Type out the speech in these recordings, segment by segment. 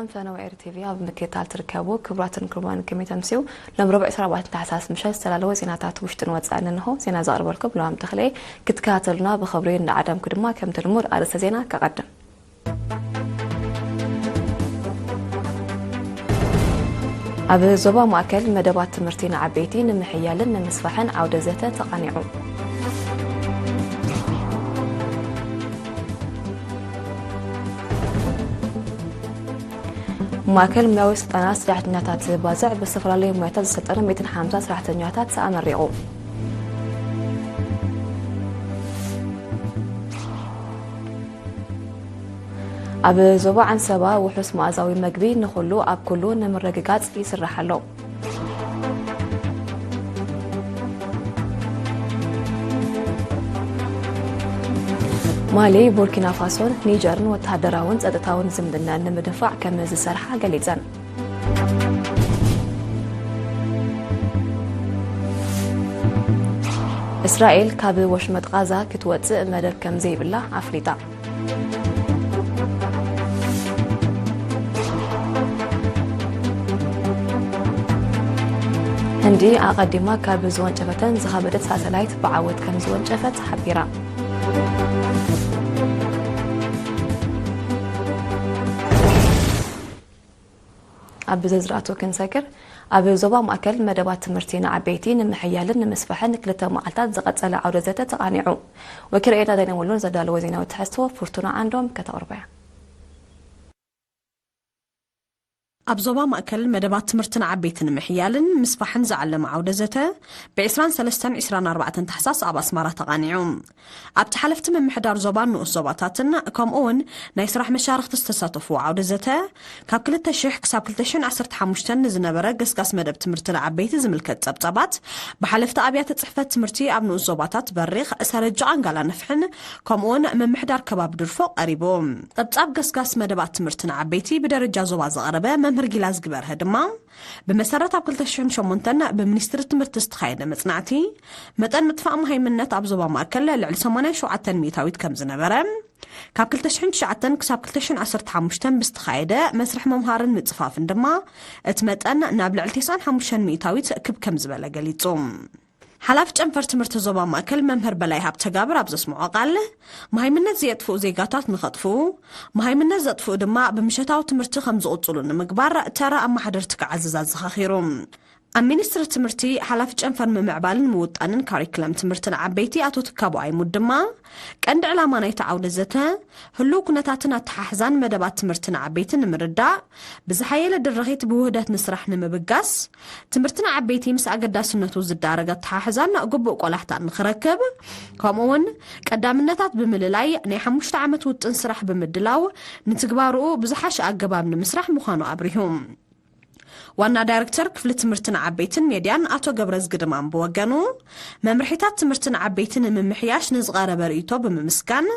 سلام فنوى ار تي في ኣብ ምክትታል ትርከቡ ክቡራትን ክቡራን ከመይተምሲው ለምረብዕ 14 ታህሳስ ምሸት ዝተላለወ ዜናታት ውሽጥን ወጻእን እንሆ ዜና ዘቕርበልኩም ለዋም ተኽለይ ክትከታተሉና ብኽብሪ እንዳዓደምኩ ድማ ከም ትልሙድ ኣርእስተ ዜና ከቀድም ኣብ ዞባ ማእከል መደባት ትምህርቲ ንዓበይቲ ንምሕያልን ንምስፋሕን ዓውደ ዘተ ተቃኒዑ ማእከል ሙያዊ ስልጠናት ሰራሕተኛታት ባዛዕ ብዝተፈላለዩ ሙያታት ዝሰልጠኑ 150 ሰራሕተኛታት ኣመሪቑ ኣብ ዞባ ዓንሰባ ውሑስ መኣዛዊ መግቢ ንኹሉ ኣብ ኩሉ ንምርግጋጽ ይስራሕ ኣሎ ማሊ ቡርኪና ፋሶን ኒጀርን ወተሃደራውን ጸጥታውን ዝምድና ንምድፋዕ ከም ዝሰርሓ ገሊጸን እስራኤል ካብ ወሽመጥ ጋዛ ክትወጽእ መደብ ከም ዘይብላ ኣፍሊጣ ህንዲ ኣቐዲማ ካብ ዝወንጨፈተን ዝኸበደት ሳተላይት ብዓወት ከም ዝወንጨፈት ሓቢራ ኣብ ዝዝራእቱ ክንሰግር ኣብ ዞባ ማእከል መደባት ትምህርቲ ንዓበይቲ ንምሕያልን ንምስፋሕን ክልተ መዓልታት ዝቐጸለ ዓውደ ዘተ ተቃኒዑ ወኪል ኤዳ ዳይነመሉን ዘዳለወ ዜናዊ ትሕዝቶ ፍርቱና ዓንዶም ከተቕርበያ ኣብ ዞባ ማእከል መደባት ትምህርቲ ንዓበይቲ ንምሕያልን ምስፋሕን ዝዓለመ ዓውደ ዘተ ብ23-24 ታሕሳስ ኣብ ኣስማራ ተቃኒዑ ኣብ ተሓለፍቲ ምምሕዳር ዞባን ንኡስ ዞባታትን ከምኡውን ናይ ስራሕ መሻርክቲ ዝተሳተፉ ዓውደ ዘተ ካብ 2000 ክሳብ 2015 ንዝነበረ ገስጋስ መደብ ትምህርቲ ንዓበይቲ ዝምልከት ጸብጻባት ብሓለፍቲ ኣብያተ ጽሕፈት ትምህርቲ ኣብ ንኡስ ዞባታት በሪኽ ሰረጃን ጋላነፍሕን ከምኡውን ምምሕዳር ከባቢ ድርፎ ቀሪቡ ጸብጻብ ገስጋስ መደባት ትምህርቲ ንዓበይቲ ብደረጃ ዞባ ዘቐረበ መምህር ጊላዝ ግበርህ ድማ ብመሰረት ኣብ 2008 ብሚኒስትሪ ትምህርቲ ዝተኻየደ መጽናዕቲ መጠን ምጥፋእ መሃይምነት ኣብ ዞባ ማእከል ልዕሊ 87 ሚእታዊት ከም ዝነበረ ካብ 2009 ክሳብ 2015 ብዝተኻየደ መስርሕ መምሃርን ምጽፋፍን ድማ እቲ መጠን ናብ ልዕሊ 95 ሚእታዊት ክብ ከም ዝበለ ገሊጹ ሓላፍ ጨንፈር ትምህርቲ ዞባ ማእከል መምህር በላይ ሃብ ተጋብር ኣብ ዘስምዖ ቃል መሃይምነት ዘጥፍኡ ዜጋታት ንኸጥፉ መሃይምነት ዘጥፍኡ ድማ ብምሸታዊ ትምህርቲ ከም ዝቕጽሉ ንምግባር ተራ ኣማሕደርቲ ክዓዝዝ ኣዘኻኺሩ ኣብ ሚኒስትሪ ትምህርቲ ሓላፍ ጨንፈር ምምዕባልን ምውጣንን ካሪኩለም ትምህርቲ ንዓበይቲ ኣቶ ትካቡ ኣይሙድ ድማ ቀንዲ ዕላማ ናይቲ ዓውደ ዘተ ህልው ኩነታትን ኣተሓሕዛን መደባት ትምህርቲ ንዓበይቲ ንምርዳእ ብዝሓየለ ድርኺት ብውህደት ንስራሕ ንምብጋስ ትምህርቲ ንዓበይቲ ምስ ኣገዳስነቱ ዝዳረገ ኣተሓሕዛን ግቡእ ቆላሕታ ንኽረክብ ከምኡውን ቀዳምነታት ብምልላይ ናይ 5 ዓመት ውጥን ስራሕ ብምድላው ንትግባርኡ ብዝሓሸ ኣገባብ ንምስራሕ ምዃኑ ኣብሪሁ ዋና ዳይሬክተር ክፍሊ ትምህርቲ ንዓበይትን ሜድያን ኣቶ ገብረዝ ግድማን ብወገኑ መምርሒታት ትምህርቲ ንዓበይቲ ንምምሕያሽ ንዝቐረበ ርእይቶ ብምምስጋን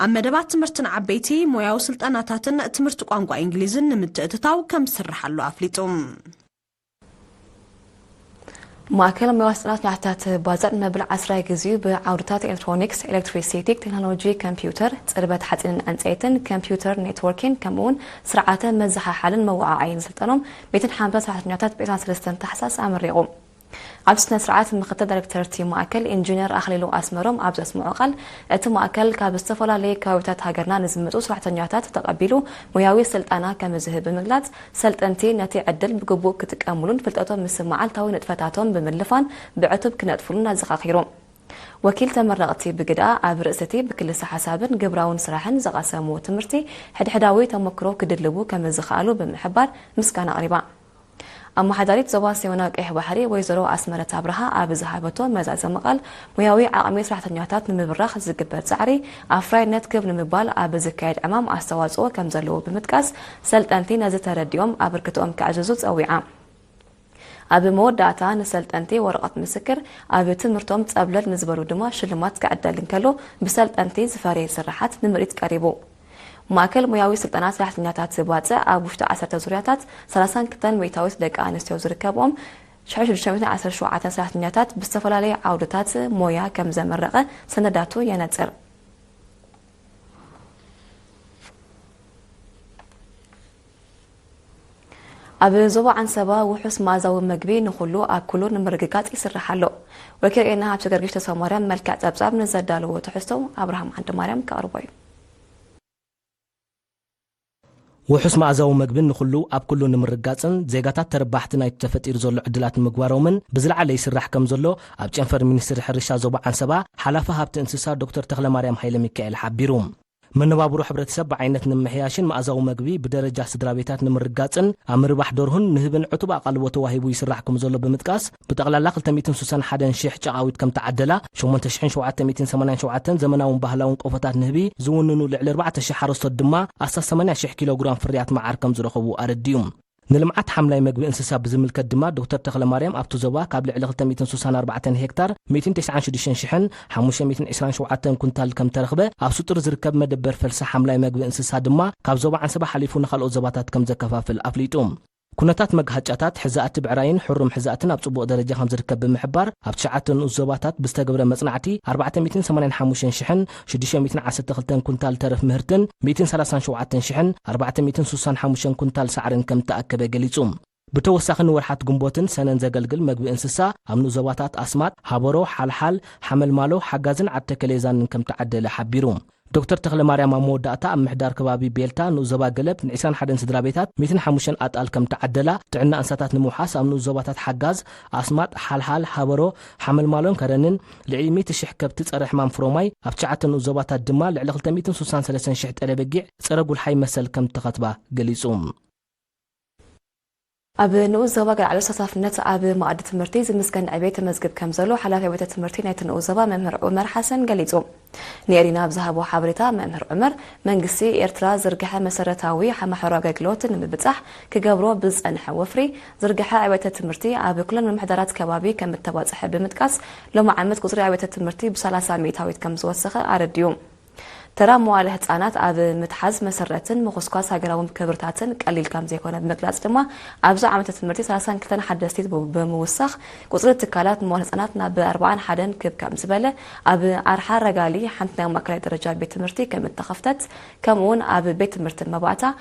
ኣብ መደባት ትምህርቲ ንዓበይቲ ሞያዊ ስልጠናታትን ትምህርቲ ቋንቋ እንግሊዝን ንምትእትታው ከም ዝስርሓሉ ኣፍሊጡ ማእከል ሙያዊ ስልጠናት ናሕታት ባዛዕ መብል 10 ግዚኡ ብዓውድታት ኤሌክትሮኒክስ ኤሌክትሪሲቲ ቴክኖሎጂ ኮምፒውተር ጽርበት ሓጺንን ዕንጨይትን ኮምፒውተር ኔትወርኪንግ ከምኡውን ስርዓተ መዘሓሓልን መወዓዓይን ስልጠኖም 150 ሰራሕተኛታት ብ23 ታሕሳስ ኣመሪቑ ኣብ ስነ ስርዓት ምክትል ዳይሬክተር ቲ ማእከል ኢንጂነር ኣኽሊሉ ኣስመሮም ኣብ ዘስምዑ ቃል እቲ ማእከል ካብ ዝተፈላለየ ከባቢታት ሃገርና ንዝመጹ ሰራሕተኛታት ተቐቢሉ ሙያዊ ስልጠና ከም ዝህብ ብምግላጽ ሰልጠንቲ ነቲ ዕድል ብግቡእ ክጥቀምሉን ፍልጠቶም ምስ መዓልታዊ ንጥፈታቶም ብምልፋን ብዕቱብ ክነጥፍሉን ኣዘኻኺሩ ወኪል ተመረቕቲ ብግዳ ኣብ ርእሰቲ ብክልሲ ሓሳብን ግብራውን ስራሕን ዘቐሰሙ ትምህርቲ ሕድሕዳዊ ተመክሮ ክድልቡ ከም ዝኽኣሉ ብምሕባር ምስጋና ኣቕሪባ ኣማሓዳሪት ዞባ ሰሜናዊ ቀይሕ ባሕሪ ወይዘሮ ኣስመረት ኣብርሃ ኣብ ዝሃበቶ መዛዘ መቃል ሙያዊ ዓቕሚ ሰራሕተኛታት ንምብራኽ ዝግበር ጻዕሪ ኣፍራይነት ክብ ንምባል ኣብ ዝካየድ ዕማም ኣስተዋጽኦ ከም ዘለዎ ብምጥቃስ ሰልጠንቲ ነዚ ተረዲኦም ኣበርክቶኦም ክዕዝዙ ጸዊዓ ኣብ መወዳእታ ንሰልጠንቲ ወረቐት ምስክር ኣብ ትምህርቶም ጸብለል ንዝበሉ ድማ ሽልማት ክዕደል እንከሎ ብሰልጠንቲ ዝፈረየ ስራሓት ንምርኢት ቀሪቡ ማእከል ሙያዊ ስልጠናት ሰራሕተኛታት ዝባጽዕ ኣብ ውሽጢ 10 ዙርያታት 32 ሚእታዊት ደቂ ኣንስትዮ ዝርከብኦም 617 ሰራሕተኛታት ብዝተፈላለየ ዓውድታት ሞያ ከም ዘመረቐ ሰነዳቱ የነጽር أب زوبا عن سبا وحس ما زو مجبي نخلو أكلو نمرقات يسرح له وكير إنها بتقرقش تسوى مريم ملكات أبزاب نزدالو وتحسو أبراهام عند مريم كأربعين وحس معزاو مقبن نخلو أب كلو نمرقاتن زيغاتات ترباحتنا يتفتير زولو عدلات مقوارومن بزلع علي سرح كم زولو أب جنفر منستر حرشا زوبا عن سبا حلافة هابت انسسار دكتور تغلى مريم حيلة ميكائيل حبيروم من نبابرو حبرت سب عينت نمحياشن معزاو مقبي بدرجة سدرابيتات نمرقاتن أمر بحضرهن نهبن عطبا قلبو تواهيبو يسرح كم زولو بمتكاس بتغلى لاقل تميتن سوسان حدن شيح جاويت كم تعدلا شو منتشحين شوعات تميتن سمانان شوعاتن زمناون بهلاون قوفتات نهبي زوننو لعل 4 شحرستو الدما أساس 8 كيلوغرام فريات مع أركم زرخبو أرديوم نلمعت حملة مجبي انسساب بزملك الدماء دكتور تغلى مريم أبتو زوا قبل على 204 هكتار 209 شحن 527 كنتال كم ترخبه أو سطر زركب مدبر فلسة حملة مجبي انسسا دماء قاب زوا عن سبا حليفون خلق زباتات كم زكفا في الأفليتوم كنتات مجهجاتات حزاءات بعراين حرم حزاءاتنا بصبوق درجة 5 زركب بمحبار أبتشعاتن الزباتات بستقبل مصنعتي 485 شحن 612 كنتال ترف مهرتن 237 شحن 465 كنتال سعرن كم تأكد جليسوم بتوسخن ورحات جنبوتن سنن زقلقل مجبي انسسا أمنو زباتات أسمات حبرو حال حمل مالو حجازن عتكليزان كم تعدل حبيروم دكتور تغلى مريم موداتا محدار كبابي بيلتا نوزبا قلب نعسان حدن سدرابيتات 205 أتقال كم تعدلا تعنا أنساتات نموحاس أمنو زباتات حجاز أسمات حال حبرو حمل مالون كرنن لعلمية الشحكة بتتصرح مام فروماي أبتشعت نوزباتات دمال لعلى 363 شحت ألبقيع سرقوا الحي مسل كم تخطبه قليسوم أب نوزبا على صفنت أب مقادة مرتي زمسكن عبيت مزجب كمزلو حلافة عبيت مرتي نيت نوزبا ممر عمر حسن قليزو نيرينا بذهبوا حبرتا ممر عمر منقسي إيرترا زرقحة مسرتاوي حما حراقة قلوتن مبتح كقبرو بزقنح وفري زرقحة عبيت مرتي أب كل من محضرات كبابي كم التواصح بمتكاس لو معمد قصري عبيت مرتي بسلاسة ميتاويت كم زوسخة أرديوم ترى موالة هتانات أب متحز مسرتن مخصوص هجراوم كبرتاتن قليل كم زي كنا بمقلاص دما أبزع عملت المرتي سلاسان كتن حدثت بموسخ قصرة تكالات موالة هتاناتنا ب40 حدن كم زبالة أب أرحى رجالي حنتنا ماكلة درجات بيت المرتي كم اتخفتت كمون أب بيت المرتي مبعتا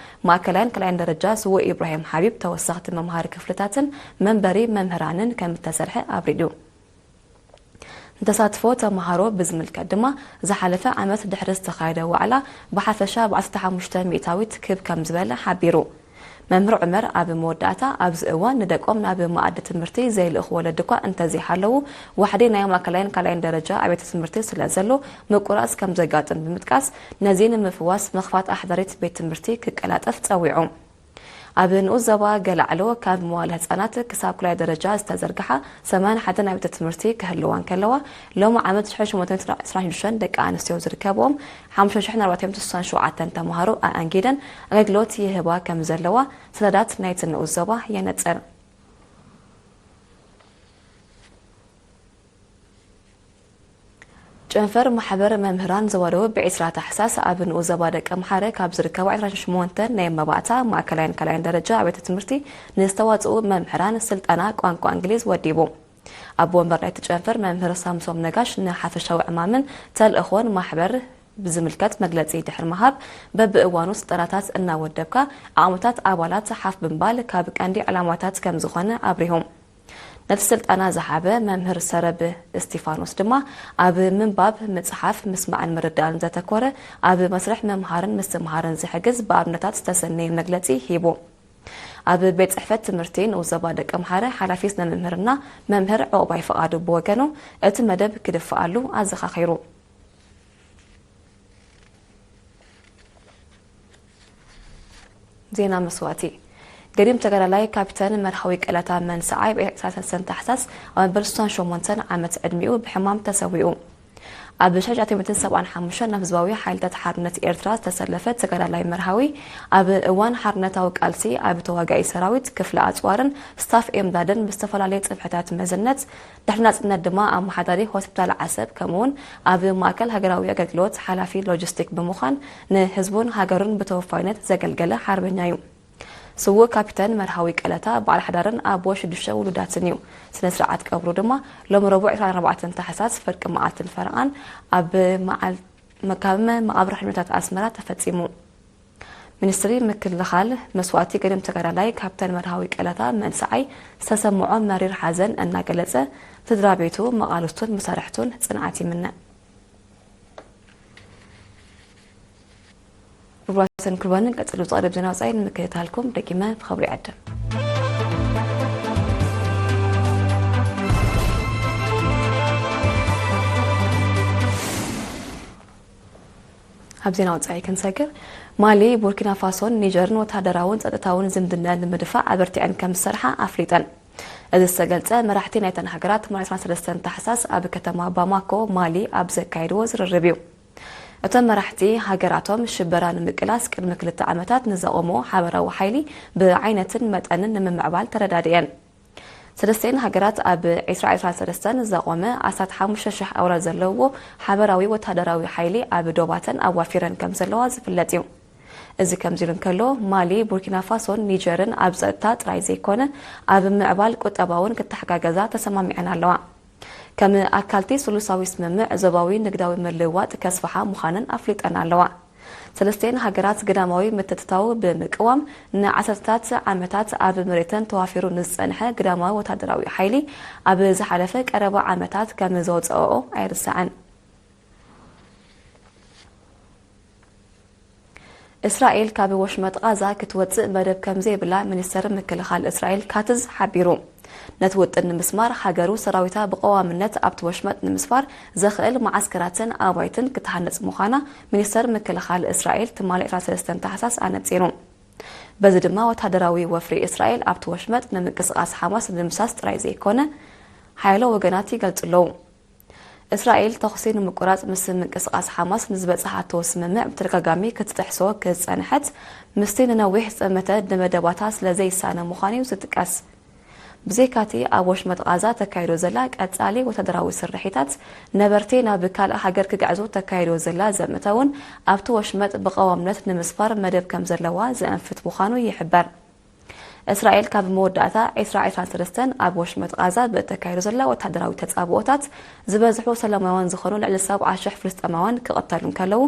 كلين درجات سوى إبراهيم حبيب توسخت ممهار كفلتاتن منبري ممهرانن كم تسرح أبريدو تصادفوا تمهارو بزملك دما زحلفه عمت دحرس تخايده وعلى بحثشا بعثتها مجتمعيتاويت كب كم زباله حبيرو ممر عمر اب موداتا ابز اوان ندقوم اب ماده تمرتي زي الاخوه لدكوا انت زي حلو وحدين يوم كلين درجه ابيت تمرتي سلازلو مقراس كم زقاطن بمتكاس نزين مفواس مخفات احضرت بيت تمرتي كقلاطف تصويعو أبن أوزبا قلعلو كان موالة هتانات كساب كل درجة استزرقحة سمان حتى نبت تمرتي كهلوان كلوا لو ما عملت شحش ومتن إسرائيل شن دك عن استيوزر كابوم حمش شحنا رواتيم تصان شو عتن تمهارو أنجيدا أجلوتي هبا كمزلوا سدات نايتن أوزبا ينتصر جنفر محبر ممهران زوارو بعسرات حساس أبن أوزبادك أمحارك أبزركا وعشرة شمونتن نيم مبعتا مع كلين درجة عبيت تمرتي نستواتو ممهران السلطانة قوانكو أنجليز وديبو أبو مبرعت جنفر ممهر سامسوم نقاش نحافشا وعمامن تال أخوان محبر بزملكات مجلسي دحر مهاب بب اوانو سطراتات انا ودبكا عامتات ابالات حاف بنبال كابك عندي علاماتات كم زخونه ابريهم نفس أنا زحابة ممهر سرب استيفانوس دما أب من باب متصحف مسمع المردان ذات كورة أب مسرح ممهارن مستمهارن زحجز باب نتات تسني مجلسي هيبو أب بيت صحفت مرتين وزبادك أمهارة حلافيسنا ممهرنا ممهر عقباي فقادو بوكانو اتمدب كدف قالو أزخا خيرو زينا مسواتي قريم تقرألاي كابتن مرحوي كالتا من سعاي بإحساس سنة حساس وبرستان شومونتن عمت أدميو بحمام تسويو أب شجعة 275 نفزواوي حالة حرنة إيرتراس تسلفت تقرألاي مرحوي أب وان حرنة وكالسي أب تواقعي سراويت كفل أطوارن ستاف إمدادن باستفلالية صفحتات مزنت دحنات من الدماء محضري هوسبتال عسب كمون أب ماكل هقراوي أقلوت حلافي لوجستيك بمخان نهزبون هقرون بتوفاينت زقلقلة حربنايو سوى كابتن مرحوي كالتا بعد حدارن أبوش دشة ولداتنيو سنة سرعات كبرو دما لو ربع 4 تحساس فرق معات الفرقان أب مع مكامة مع أبرح المتات أسمرة تفتيمو ሚኒስትሪ ምክልኻል መስዋዕቲ ገደም ተጋዳላይ ካፕተን መርሃዊ ቀለታ መንሳዓይ ዝተሰምዖ መሪር ሓዘን እናገለጸ ትድራቤቱ መቃልስቱን መሳርሕቱን ጽንዓት ይምነ ብራሰን ክርባንን ቀጽሉ ዝቐርብ ዜና ወጻኢ ንምክትታልኩም ደቂመ ብኸብሪ ይዕድም ኣብዜና ወጻኢ ክንሰግር ማሊ ቡርኪና ፋሶን ኒጀርን ወታደራውን ጸጥታውን ዝምድና ንምድፋዕ ኣበርቲዐን ከም ዝሰርሓ ኣፍሊጠን እዚ ዝተገልጸ መራሕቲ ናይተን ሃገራት 23 ታሕሳስ ኣብ ከተማ ባማኮ ማሊ ኣብ ዘካይድዎ ዝርርብ እዩ እቶም መራሕቲ ሃገራቶም ሽበራ ንምቅላስ ቅድሚ 2 ዓመታት ንዘቆሞ ሓበራዊ ሓይሊ ብዓይነትን መጠንን ንምምዕባል ተረዳድየን ሰለስተን ሃገራት ኣብ 2023 ዘቆመ 15,000 ኣውራ ዘለዎ ሓበራዊ ወታደራዊ ሓይሊ ኣብ ዶባተን ኣዋፊረን ከም ዘለዋ ዝፍለጥ እዩ እዚ ከምዚሉ እንከሎ ማሊ ቡርኪና ፋሶን ኒጀርን ኣብ ጸጥታ ጥራይ ዘይኮነ ኣብ ምዕባል ቁጠባውን ክትሓጋገዛ ተሰማሚዐን ኣለዋ ከም ኣካልቲ ሱሉሳዊ ስምምዕ ዞባዊ ንግዳዊ ምልውዋጥ ከስፋሓ ምዃነን ኣፍሊጠን ኣለዋ ሰለስተን ሃገራት ግዳማዊ ምትትታው ብምቅዋም ንዓሰርታት ዓመታት ኣብ መሬተን ተዋፊሩ ንዝጸንሐ ግዳማዊ ወታደራዊ ሓይሊ ኣብ ዝሓለፈ ቀረባ ዓመታት ከም ዘውጽኦ ኣይርስዓን እስራኤል ካብ ወሽመጥ ጋዛ ክትወጽእ መደብ ከም ዘይብላ ሚኒስትር ምክልኻል እስራኤል ካትዝ ሓቢሩ ነቲ ውጥን ንምስማር ሃገሩ ሰራዊታ ብቀዋምነት ኣብቲ ወሽመጥ ንምስፋር ዘኽእል ማዓስከራትን ኣባይትን ክትሃነጽ ምዃና ሚኒስትር ምክልኻል እስራኤል ትማሊ 23 ታሕሳስ ኣነጺሩ በዚ ድማ ወታደራዊ ወፍሪ እስራኤል ኣብቲ ወሽመጥ ንምንቅስቓስ ሓማስ ንምሳስ ጥራይ ዘይኮነ ሓይሎ ወገናት ይገልጽለዉ እስራኤል ተኽሲ ንምቁራጽ ምስ ምንቅስቓስ ሓማስ ንዝበጽሓቶ ስምምዕ ብተደጋጋሚ ክትጥሕሶ ክጸንሐት ምስቲ ንነዊሕ ጽመተ ንመደባታ ስለዘይሳነ ምዃኑ ዝጥቀስ ብዘይካቲ ኣብ ወሽመጥ ጋዛ ተካይዶ ዘላ ቀጻሊ ወታደራዊ ስርሒታት ነበርቲ ናብ ካልእ ሃገር ክጋዕዙ ተካይዶ ዘላ ዘምተውን ኣብቲ ወሽመጥ ብቀዋምነት ንምስፋር መደብ ከም ዘለዋ ዘንፍት ምዃኑ ይሕበር እስራኤል ካብ መወዳእታ 2023 ኣብ ወሽመጥ ጋዛ ብተካይዶ ዘላ ወታደራዊ ተጻብኦታት ዝበዝሑ ሰላማውያን ዝኾኑ ልዕሊ 70,000 ፍልስጤማውያን ክቕተሉ ከለዉ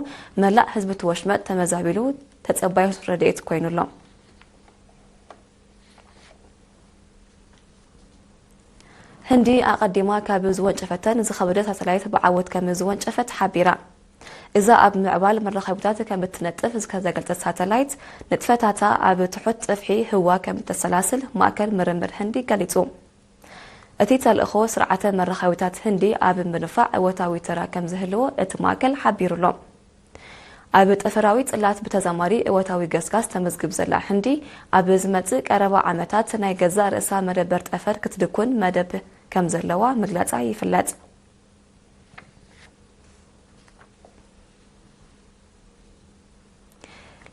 መላእ ህዝቢ ወሽመጥ ተመዛቢሉ ተጸባዩ ረድኤት ኮይኑሎ ህንዲ ኣቀዲማ ካብ ዝወንጨፈተን ዝኸበደ ሳተላይት ብዓወት ከም ዝወንጨፈት ሓቢራ እዛ ኣብ ምዕባል መራኸቢታት ከም እትነጥፍ ዝከዘገልጸት ሳተላይት ንጥፈታታ ኣብ ትሑት ጽፍሒ ህዋ ከም እተሰላስል ማእከል ምርምር ህንዲ ገሊጹ እቲ ተልእኾ ስርዓተ መራኸቢታት ህንዲ ኣብ ምንፋዕ ወታዊ ተራ ከም ዝህልዎ እቲ ማእከል ሓቢሩሎ ኣብ ጠፈራዊ ጽላት በተዛማሪ ወታዊ ገስጋስ ተመዝግብ ዘላ ህንዲ ኣብ ዝመጽእ ቀረባ ዓመታት ናይ ገዛ ርእሳ መደበር ጠፈር ክትድኩን መደብ ከም ዘለዋ ምግላጻ ይፍለጥ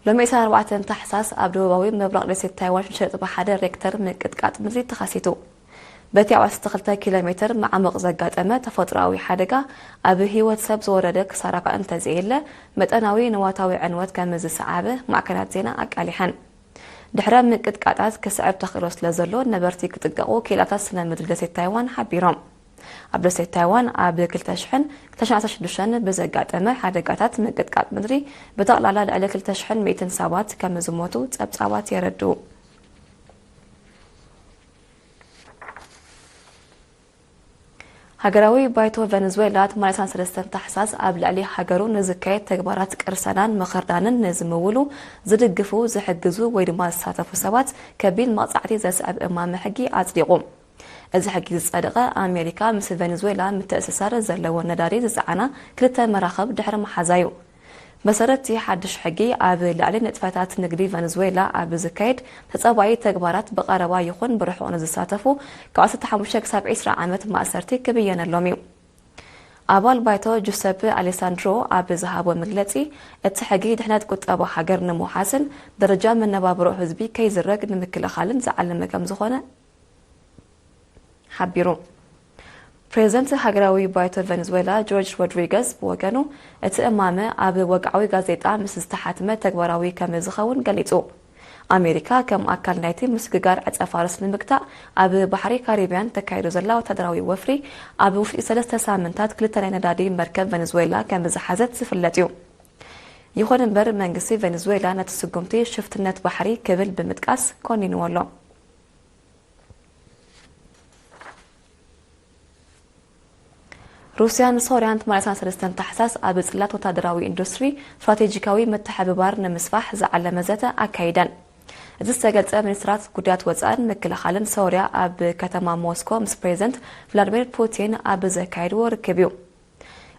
ሎሚ 4 ታሕሳስ ኣብ ደቡባዊ ምብራቕ ደሴት ታይዋን 6.1 ሬክተር ምቅጥቃጥ ምድሪ ተኸሲቱ በቲ 12 ኪሎ ሜትር ማዕመቕ ዘጋጠመ ተፈጥሮኣዊ ሓደጋ ኣብ ህይወት ሰብ ዝወረደ ክሳራ እንተዘይለ መጠናዊ ንዋታዊ ዕንወት ከም ዝሰዓበ ማዕከናት ዜና ኣቃሊሐን ድሕረ ምቅጥቃጣት ክስዕብ ተኽእሎ ስለዘሎ ነበርቲ ክጥንቀቑ ኪላታት ስነ ምድሪ ደሴት ታይዋን ሓቢሮም ኣብ ደሴት ታይዋን ኣብ 2016 ብዘጋጠመ ሓደጋታት ምቅጥቃጥ ምድሪ ብጠቕላላ ልዕሊ 2100 ሰባት ከም ዝሞቱ ጸብጻባት የረድኡ ሃገራዊ ባይቶ ቬኔዙዌላ 83 ታሕሳስ ኣብ ልዕሊ ሃገሩ ንዝካየድ ተግባራት ቅርሰናን መኸርዳንን ንዝምውሉ ዝድግፉ ዝሕግዙ ወይ ድማ ዝሳተፉ ሰባት ከቢድ መቕጻዕቲ ዘስዕብ እማመ ሕጊ ኣጽዲቑ እዚ ሕጊ ዝጸደቐ ኣሜሪካ ምስ ቬኔዙዌላ ምትእስሳር ዘለዎ ነዳዲ ዝጸዓና ክልተ መራኸብ ድሕሪ መሓዛዩ መሰረቲ ሓድሽ ሕጊ ኣብ ልዕሊ ንጥፈታት ንግዲ ቬኔዙዌላ ኣብ ዝካየድ ተጸባኢ ተግባራት በቀረባ ይኹን ብርሑቕ ንዝሳተፉ ካብ 15 ክሳብ 20 ዓመት ማእሰርቲ ክብየነሎም እዩ ኣባል ባይቶ ጁሴፔ ኣሌሳንድሮ ኣብ ዝሃቦ መግለጺ እቲ ሕጊ ድሕነት ቁጠባ ሃገር ንምውሓስን ደረጃ መነባብሮ ህዝቢ ከይዝረግ ንምክልኻልን ዝዓለመ ከም ዝኾነ ሓቢሩ ፕሬዝደንት ሃገራዊ ባይቶ ቬኔዙዌላ ጆርጅ ሮድሪገስ ብወገኑ እቲ እማመ ኣብ ወግዓዊ ጋዜጣ ምስ ዝተሓትመ ተግባራዊ ከም ዝኸውን ገሊጹ ኣሜሪካ ከም ኣካል ናይቲ ምስግጋር ዕጸፋርስ ንምግታእ ኣብ ባሕሪ ካሪብያን ተካይዶ ዘላ ወታደራዊ ወፍሪ ኣብ ውሽጢ 3 ሳምንታት ክልተ ናይ ነዳዲ መርከብ ቬኔዙዌላ ከም ዝሓዘት ዝፍለጥ እዩ يخون امبر منغسي فنزويلا نتسقمتي شفتنت بحري كبل بمتقاس كونينو والله روسيا نصوريان 83 تحساس اب صلات وتادراوي اندستري استراتيجيكاوي متحببار نمسفح زعل مزته اكايدن زستغلص منسترات ጉዳት ወጻን መከላኸልን ሶሪያ ኣብ ከተማ ሞስኮ ምስ ፕሬዝዳንት ቭላድሚር ፑቲን ኣብ ዘካይድዎ ርክብዩ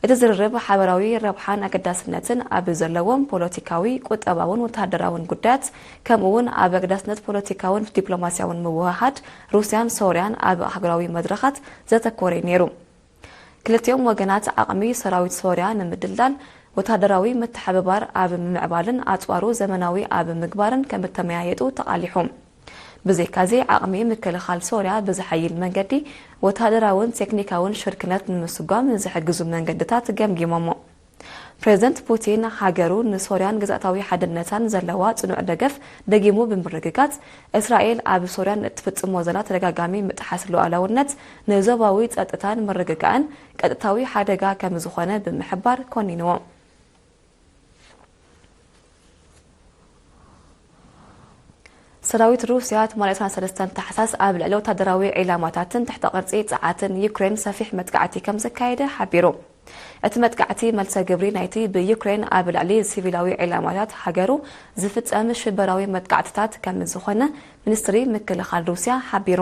እቲ ዝርርብ ሓበራዊ ረብሓን ኣገዳስነትን ኣብ ዘለዎም ፖለቲካዊ ቁጠባውን ወታደራውን ጉዳያት ከምኡውን ኣብ ኣገዳስነት ፖለቲካውን ዲፕሎማሲያውን ምውሃድ ሩስያን ሶሪያን ኣብ ሃገራዊ መድረኻት ዘተኮረ ነይሩ ክልቲኦም ወገናት ዓቕሚ ሰራዊት ሶሪያ ንምድላል ወታደራዊ መተሓበባር ኣብ ምዕባልን ኣጽዋሩ ዘመናዊ ኣብ ምግባርን ከም ተመያየጡ ተቃሊሖም ብዘይካዚ ዓቕሚ ምክልኻል ሶሪያ ብዝሓይል መንገዲ ወታደራውን ቴክኒካውን ሽርክነት ንምስጓም ዝሕግዙ መንገድታት ገምጊሞሞ ፕሬዝዳንት ፑቲን ሃገሩ ንሶሪያን ግዛታዊ ሓድነታን ዘለዋ ጽኑዕ ደገፍ ደጊሙ ብምርግጋት እስራኤል ኣብ ሶሪያን እትፍጽሞ ዘላ ተደጋጋሚ ምጥሓስ ሉዓላውነት ንዞባዊ ጸጥታን ምርግጋእን ቀጥታዊ ሓደጋ ከም ዝኾነ ብምሕባር ኮኒንዎ ሰራዊት ሩስያ 83 ተحساس ኣብ ልዕሊ ወታደራዊ ዒላማታትን تحت ቅርጺ ጸዓትን ዩክሬን ሰፊሕ መጥቃዕቲ ከም ዘካየደ ሓቢሩ እቲ መጥቃዕቲ መልሰ ግብሪ ናይቲ ብዩክሬን ኣብ ልዕሊ ሲቪላዊ ዒላማታት ሃገሩ ዝፍጸም ሽበራዊ መጥቃዕትታት ከም ዝኾነ ሚኒስትሪ ምክልኻል ሩስያ ሓቢሩ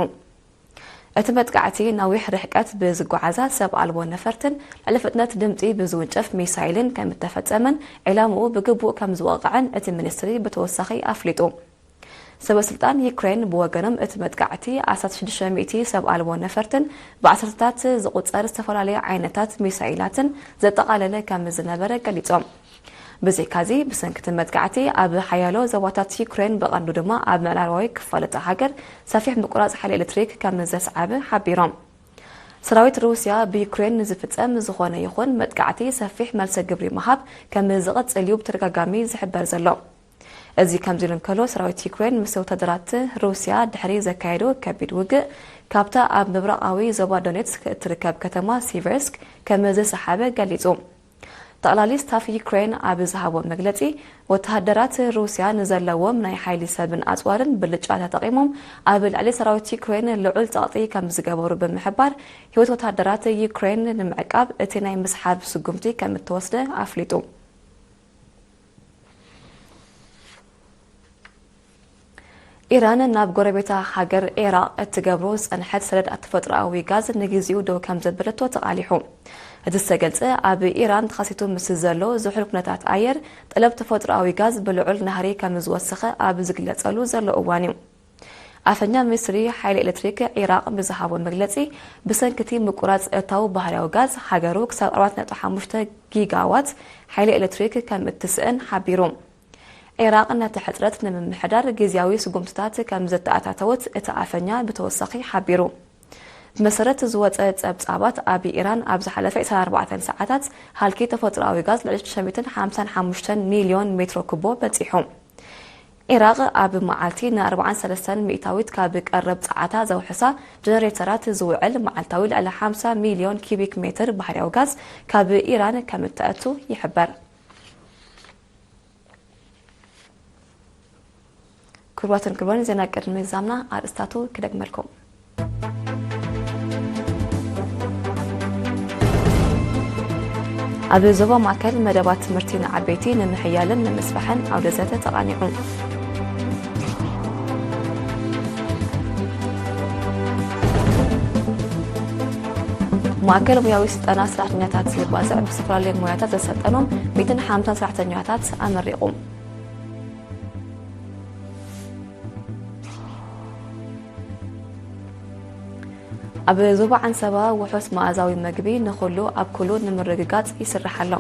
እቲ መጥቃዕቲ ናዊሕ ርሕቀት ብዝጓዓዛ ሰብ ኣልቦ ነፈርትን ልዕሊ ፍጥነት ድምጺ ብዝውንጨፍ ሚሳይልን ከም ተፈጸመን ዒላምኡ ብግቡእ ከም ዝወቕዐን እቲ ሚኒስትሪ ብተወሳኺ ኣፍሊጡ ሰበስልጣን ዩክሬን በወገኖም እቲ መጥቃዕቲ 1600 ሰብ ኣልቦ ነፈርትን በ10ታት ዝቁጸር ዝተፈላለዩ ዓይነታት ሚሳኤላትን ዘጠቃለለ ከም ዝነበረ ገሊጾም ብዘይካዚ ብሰንክቲ መጥቃዕቲ ኣብ ሓያሎ ዞባታት ዩክሬን በቐንዱ ድማ ኣብ ምዕራባዊ ክፋለተ ሃገር ሰፊሕ ምቁራጽ ሓይሊ ኤሌክትሪክ ከም ዘስዓበ ሓቢሮም ሰራዊት ሩስያ ብዩክሬን ዝፍጸም ዝኾነ ይኹን መጥቃዕቲ ሰፊሕ መልሰ ግብሪ መሃብ ከም ዝቐጽልዩ ብተደጋጋሚ ዝሕበር ዘሎ እዚ ከምዚሉ እንከሎ ሰራዊት ዩክሬን ምስ ወታደራት ሩስያ ድሕሪ ዘካየዶ ከቢድ ውግእ ካብታ ኣብ ምብራቃዊ ዞባ ዶኔትስክ እትርከብ ከተማ ሲቨርስክ ከም ዘሰሓበ ገሊጹ ጠቅላሊ ስታፍ ዩክሬን ኣብ ዝሃቦ መግለጺ ወታደራት ሩስያ ንዘለዎም ናይ ሓይሊ ሰብን ኣጽዋርን ብልጫ ተጠቂሞም ኣብ ልዕሊ ሰራዊት ዩክሬን ልዑል ጸቕጢ ከም ዝገበሩ ብምሕባር ህይወት ወታደራት ዩክሬን ንምዕቃብ እቲ ናይ ምስሓብ ስጉምቲ ከም እትወስደ ኣፍሊጡ ኢራን ናብ ጎረቤታ ሃገር ኢራቅ እትገብሮ ጸንሐት ሰደድ ተፈጥሮአዊ ጋዝ ንግዚኡ ደው ከም ዘበለቶ ተቃሊሑ እቲ ዝተገልጸ ኣብ ኢራን ተኸሲቱ ምስ ዘሎ ዝሑል ኩነታት ኣየር ጠለብ ተፈጥሮአዊ ጋዝ ብልዑል ናህሪ ከም ዝወሰኸ ኣብ ዝግለጸሉ ዘሎ እዋን እዩ ኣፈኛ ሚኒስትሪ ሓይሊ ኤሌክትሪክ ኢራቅ ብዝሃቦ መግለጺ ብሰንክቲ ምቁራጽ እታው ባህላዊ ጋዝ ሃገሩ ክሳብ 4.5 ጊጋዋት ሓይሊ ኤሌክትሪክ ከም እትስእን ሓቢሩ ኢራቅ ነተሕጽረት ንምምሕዳር ግዚያዊ ስጉምትታት ከም ዘተኣታተወት እቲ ኣፈኛ ብተወሳኺ ሓቢሩ ብመሰረት ዝወፀ ጸብጻባት ኣብ ኢራን ኣብ ዝሓለፈ 24 ሰዓታት ሃልኪ ተፈጥሮአዊ ጋዝ ልዕሊ 955 ሚልዮን ሜትሮ ኩቦ በፂሑ ኢራቅ ኣብ መዓልቲ ን43 ሚእታዊት ካብ ቀረብ ጸዓታ ዘውሕሳ ጀነሬተራት ዝውዕል መዓልታዊ ልዕሊ 50 ሚልዮን ኪቢክ ሜትር ባህርያዊ ጋዝ ካብ ኢራን ከም እትኣቱ ይሕበር كرواتن كروان زينا قدم زامنا ارستاتو كدغملكم ابي زوبا ماكل مدبات تمرتين عبيتي نمحيالن نمسبحن او دزته تقانيعون ماكل مياوي سلطنا سرحتنياتات سيبازع بسفرالي موياتات زسطنوم 250 سرحتنياتات امريقوم ኣብ ዞባ ዓንሰባ ውሑስ ማእዛዊ መግቢ ንኹሉ ኣብ ኩሉ ንምርግጋጽ ይስራሕ ኣሎ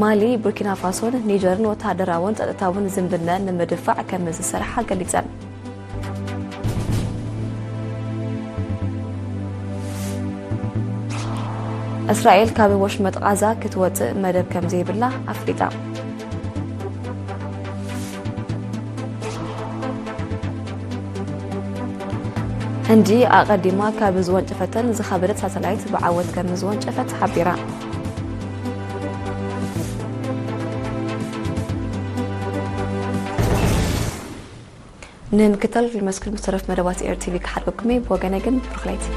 ማሊ ቡርኪና ፋሶን ኒጀርን ወታደራውን ጸጥታውን ዝምብነ ንምድፋዕ ከም ዝሰርሓ ገሊጸን እስራኤል ካብ ወሽመጥ ጋዛ ክትወጽእ መደብ ከም ዘይብላ ኣፍሊጣ هندي أقدما كابزوان شفتن زخبرت ساتلايت بعوض كمزوان شفت حبيرة ننكتل في المسكن مصرف مدوات إير تي في كحركمي بوجناجن برخليتي